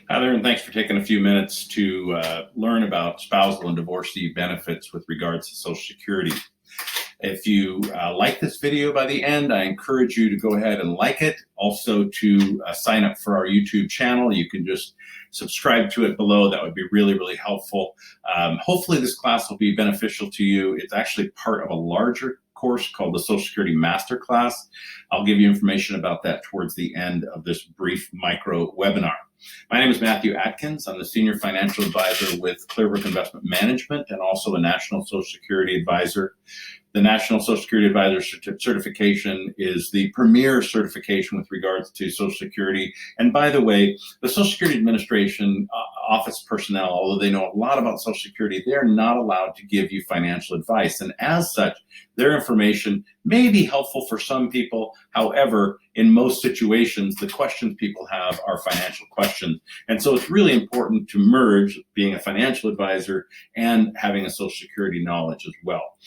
Hi there, and thanks for taking a few minutes to learn about spousal and divorcee benefits with regards to Social Security. If you like this video by the end, I encourage you to go ahead and like it. Also to sign up for our YouTube channel. You can just subscribe to it below. That would be really, really helpful. Hopefully this class will be beneficial to you. It's actually part of a larger course called the Social Security Masterclass. I'll give you information about that towards the end of this brief micro webinar. My name is Matthew Atkins. I'm the Senior Financial Advisor with Clearbrook Investment Management and also a National Social Security Advisor. The National Social Security Advisor certification is the premier certification with regards to Social Security. And by the way, the Social Security Administration office personnel, although they know a lot about Social Security, they're not allowed to give you financial advice. And as such, their information may be helpful for some people. However, in most situations, the questions people have are financial questions. And so it's really important to merge being a financial advisor and having a Social Security knowledge as well.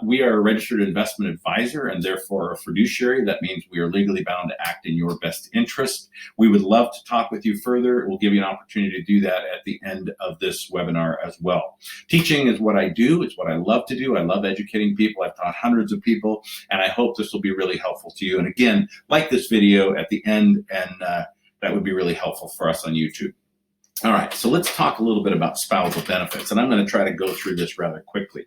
We are a registered investment advisor and therefore a fiduciary. That means we are legally bound to act in your best interest. We would love to talk with you further. We'll give you an opportunity to do that at the end of this webinar as well. Teaching is what I do. It's what I love to do. I love educating people. I've taught hundreds of people, and I hope this will be really helpful to you. And again, like this video at the end, and that would be really helpful for us on YouTube. All right, so let's talk a little bit about spousal benefits, and I'm going to try to go through this rather quickly.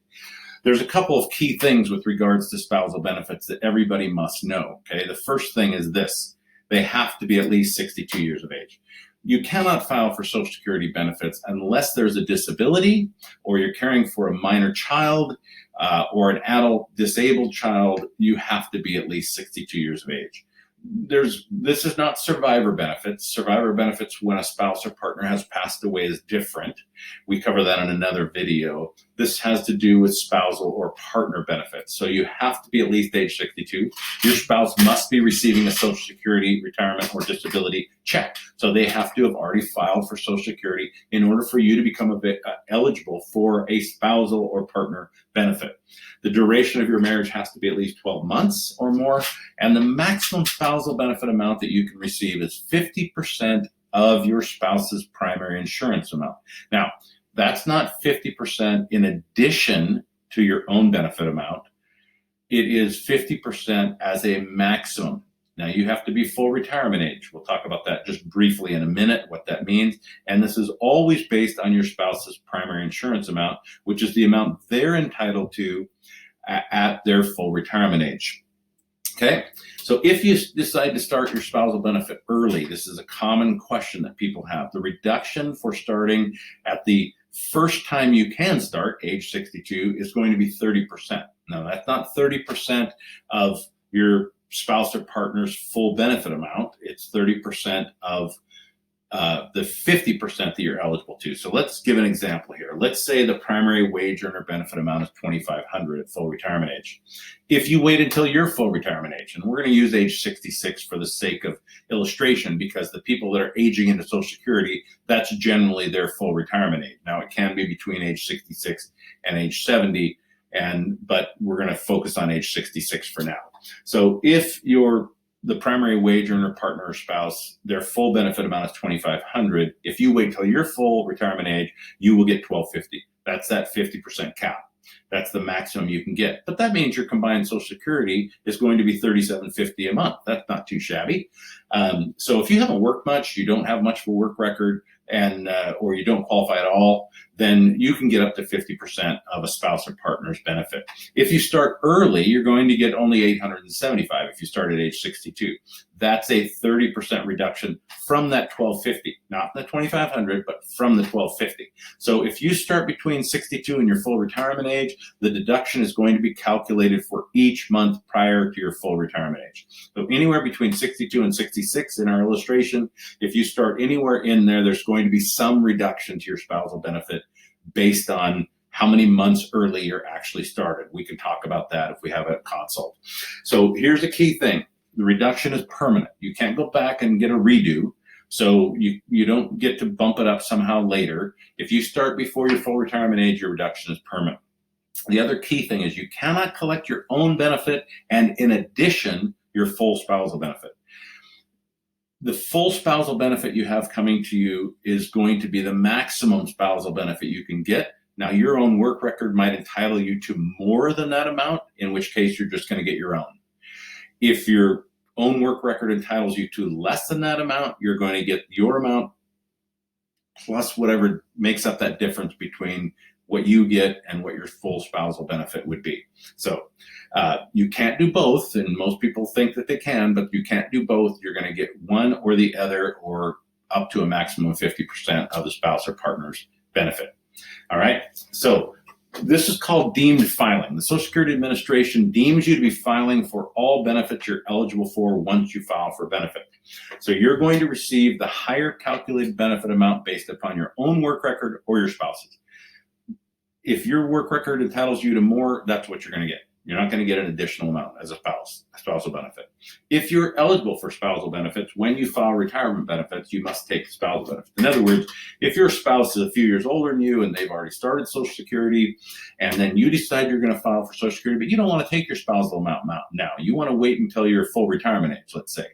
There's a couple of key things with regards to spousal benefits that everybody must know, okay? The first thing is this: they have to be at least 62 years of age. You cannot file for Social Security benefits unless there's a disability, or you're caring for a minor child, or an adult disabled child. You have to be at least 62 years of age. This is not survivor benefits. Survivor benefits when a spouse or partner has passed away is different. We cover that in another video. This has to do with spousal or partner benefits. So you have to be at least age 62. Your spouse must be receiving a Social Security retirement or disability check. So they have to have already filed for Social Security in order for you to become eligible for a spousal or partner benefit. The duration of your marriage has to be at least 12 months or more, and the maximum spousal benefit amount that you can receive is 50% of your spouse's primary insurance amount. Now, that's not 50% in addition to your own benefit amount. It is 50% as a maximum. Now, you have to be full retirement age. We'll talk about that just briefly in a minute, what that means. And this is always based on your spouse's primary insurance amount, which is the amount they're entitled to at their full retirement age. Okay, so if you decide to start your spousal benefit early, this is a common question that people have. The reduction for starting at the first time you can start, age 62, is going to be 30%. Now, that's not 30% of your spouse or partner's full benefit amount. It's 30% of the 50% that you're eligible to. So let's give an example here. Let's say the primary wage earner benefit amount is $2,500 at full retirement age. If you wait until your full retirement age, and we're going to use age 66 for the sake of illustration, because the people that are aging into Social Security, that's generally their full retirement age. Now, it can be between age 66 and age 70, but we're going to focus on age 66 for now. So if the primary wage earner, partner, or spouse, their full benefit amount is $2,500. If you wait till your full retirement age, you will get $1,250. That's that 50% cap. That's the maximum you can get. But that means your combined Social Security is going to be $3,750 a month. That's not too shabby. So if you haven't worked much, you don't have much of a work record, or you don't qualify at all, then you can get up to 50% of a spouse or partner's benefit. If you start early, you're going to get only $875 if you start at age 62. That's a 30% reduction from that $1,250, not the $2,500, but from the $1,250. So if you start between 62 and your full retirement age, the deduction is going to be calculated for each month prior to your full retirement age. So anywhere between 62 and 66 in our illustration, if you start anywhere in there, there's going to be some reduction to your spousal benefit based on how many months early you're actually started. We can talk about that if we have a consult. So here's a key thing. The reduction is permanent. You can't go back and get a redo. So you don't get to bump it up somehow later. If you start before your full retirement age, your reduction is permanent. The other key thing is you cannot collect your own benefit and in addition, your full spousal benefit. the full spousal benefit you have coming to you is going to be the maximum spousal benefit you can get. Now, your own work record might entitle you to more than that amount, in which case you're just going to get your own. If your own work record entitles you to less than that amount, you're going to get your amount plus whatever makes up that difference between what you get and what your full spousal benefit would be. So you can't do both, and most people think that they can, but you can't do both. You're going to get one or the other, or up to a maximum of 50% of the spouse or partner's benefit. All right, so this is called deemed filing. The Social Security Administration deems you to be filing for all benefits you're eligible for once you file for benefit. So you're going to receive the higher calculated benefit amount based upon your own work record or your spouse's. If your work record entitles you to more, that's what you're going to get. You're not going to get an additional amount as a spousal benefit. If you're eligible for spousal benefits, when you file retirement benefits, you must take the spousal benefit. In other words, if your spouse is a few years older than you and they've already started Social Security, and then you decide you're going to file for Social Security, but you don't want to take your spousal amount now. You want to wait until your full retirement age, let's say.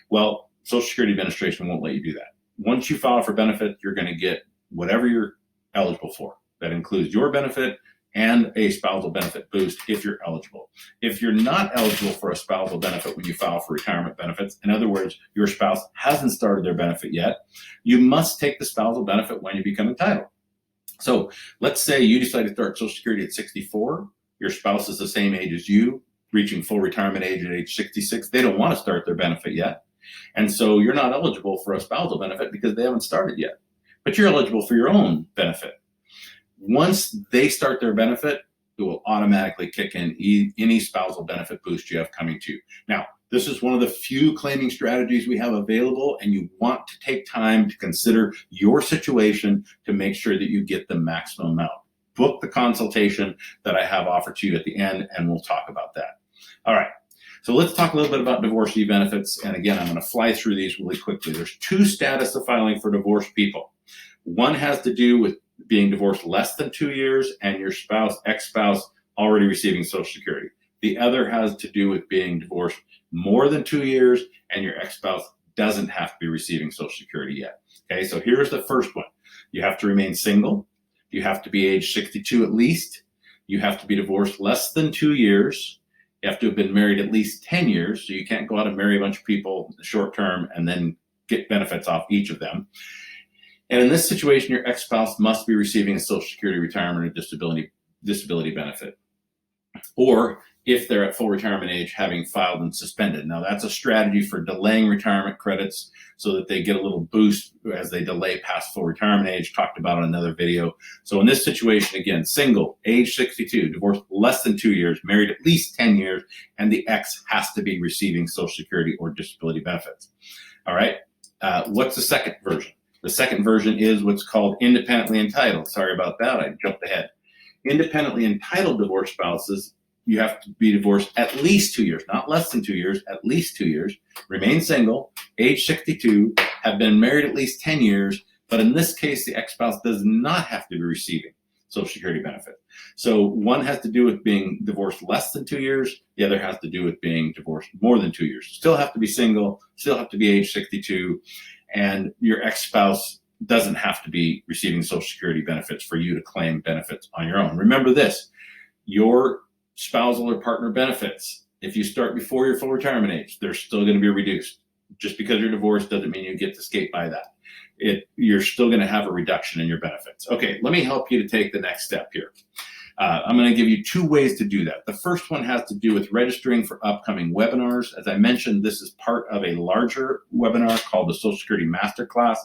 Well, Social Security Administration won't let you do that. Once you file for benefit, you're going to get whatever you're eligible for. That includes your benefit and a spousal benefit boost if you're eligible. If you're not eligible for a spousal benefit when you file for retirement benefits, in other words, your spouse hasn't started their benefit yet, you must take the spousal benefit when you become entitled. So let's say you decide to start Social Security at 64, your spouse is the same age as you, reaching full retirement age at age 66. They don't want to start their benefit yet. And so you're not eligible for a spousal benefit because they haven't started yet. But you're eligible for your own benefit. Once they start their benefit, it will automatically kick in any spousal benefit boost you have coming to you. Now, this is one of the few claiming strategies we have available, and you want to take time to consider your situation to make sure that you get the maximum amount. Book the consultation that I have offered to you at the end, and we'll talk about that. All right, so let's talk a little bit about divorcee benefits. And again, I'm going to fly through these really quickly. There's two status of filing for divorced people. One has to do with being divorced less than 2 years and your spouse, ex-spouse, already receiving Social Security. The other has to do with being divorced more than 2 years and your ex-spouse doesn't have to be receiving Social Security yet. Okay, so here's the first one. You have to remain single. You have to be age 62 at least. You have to be divorced less than 2 years. You have to have been married at least 10 years. So you can't go out and marry a bunch of people in the short term and then get benefits off each of them. And in this situation, your ex-spouse must be receiving a Social Security retirement or disability benefit. Or if they're at full retirement age, having filed and suspended. Now, that's a strategy for delaying retirement credits so that they get a little boost as they delay past full retirement age, talked about in another video. So in this situation, again, single, age 62, divorced less than 2 years, married at least 10 years, and the ex has to be receiving Social Security or disability benefits. All right, what's the second version? The second version is what's called independently entitled. Sorry about that, I jumped ahead. Independently entitled divorced spouses, you have to be divorced at least 2 years, not less than 2 years, at least 2 years, remain single, age 62, have been married at least 10 years, but in this case, the ex-spouse does not have to be receiving Social Security benefit. So one has to do with being divorced less than 2 years, the other has to do with being divorced more than 2 years. Still have to be single, still have to be age 62, and your ex-spouse doesn't have to be receiving Social Security benefits for you to claim benefits on your own. Remember this, your spousal or partner benefits, if you start before your full retirement age, they're still going to be reduced. Just because you're divorced doesn't mean you get to skate by that. You're still going to have a reduction in your benefits. Okay, let me help you to take the next step here. I'm going to give you 2 ways to do that. The first one has to do with registering for upcoming webinars. As I mentioned, this is part of a larger webinar called the Social Security Masterclass.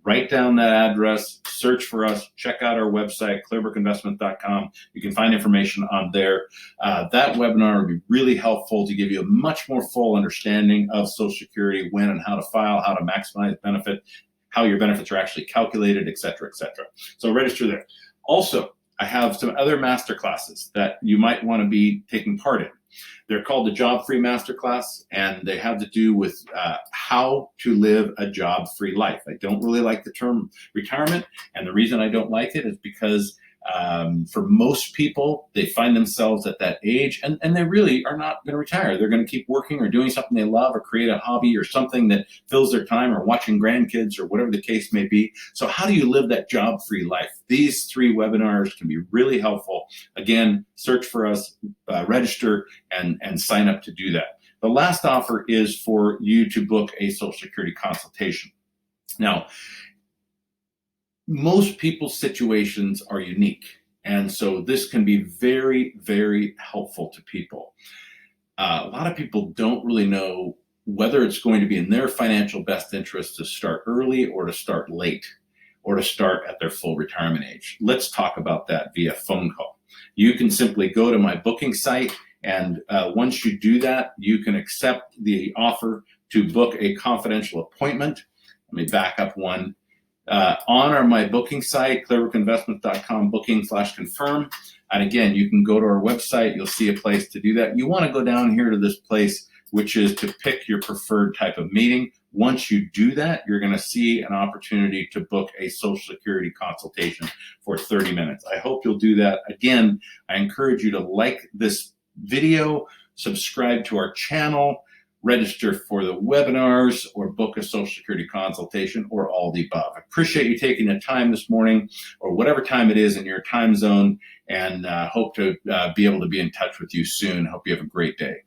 Write down that address, search for us, check out our website, clearbrook.com. You can find information on there. That webinar would be really helpful to give you a much more full understanding of Social Security, when and how to file, how to maximize benefit, how your benefits are actually calculated, et cetera, et cetera. So register there. Also, I have some other master classes that you might want to be taking part in. They're called the Job-Free Masterclass, and they have to do with how to live a job-free life. I don't really like the term retirement, and the reason I don't like it is because For most people, they find themselves at that age and they really are not going to retire. They're going to keep working or doing something they love or create a hobby or something that fills their time or watching grandkids or whatever the case may be. So how do you live that job-free life? These 3 webinars can be really helpful. Again, search for us, register, and sign up to do that. The last offer is for you to book a Social Security consultation. Now, most people's situations are unique, and so this can be very, very helpful to people. A lot of people don't really know whether it's going to be in their financial best interest to start early or to start late or to start at their full retirement age. Let's talk about that via phone call. You can simply go to my booking site, and once you do that, you can accept the offer to book a confidential appointment. Let me back up one. On my booking site, clearbrookinvestments.com, booking/confirm. And again, you can go to our website. You'll see a place to do that. You want to go down here to this place, which is to pick your preferred type of meeting. Once you do that, you're going to see an opportunity to book a Social Security consultation for 30 minutes. I hope you'll do that. Again, I encourage you to like this video, subscribe to our channel, register for the webinars, or book a Social Security consultation, or all the above. I appreciate you taking the time this morning, or whatever time it is in your time zone, and hope to be able to be in touch with you soon. Hope you have a great day.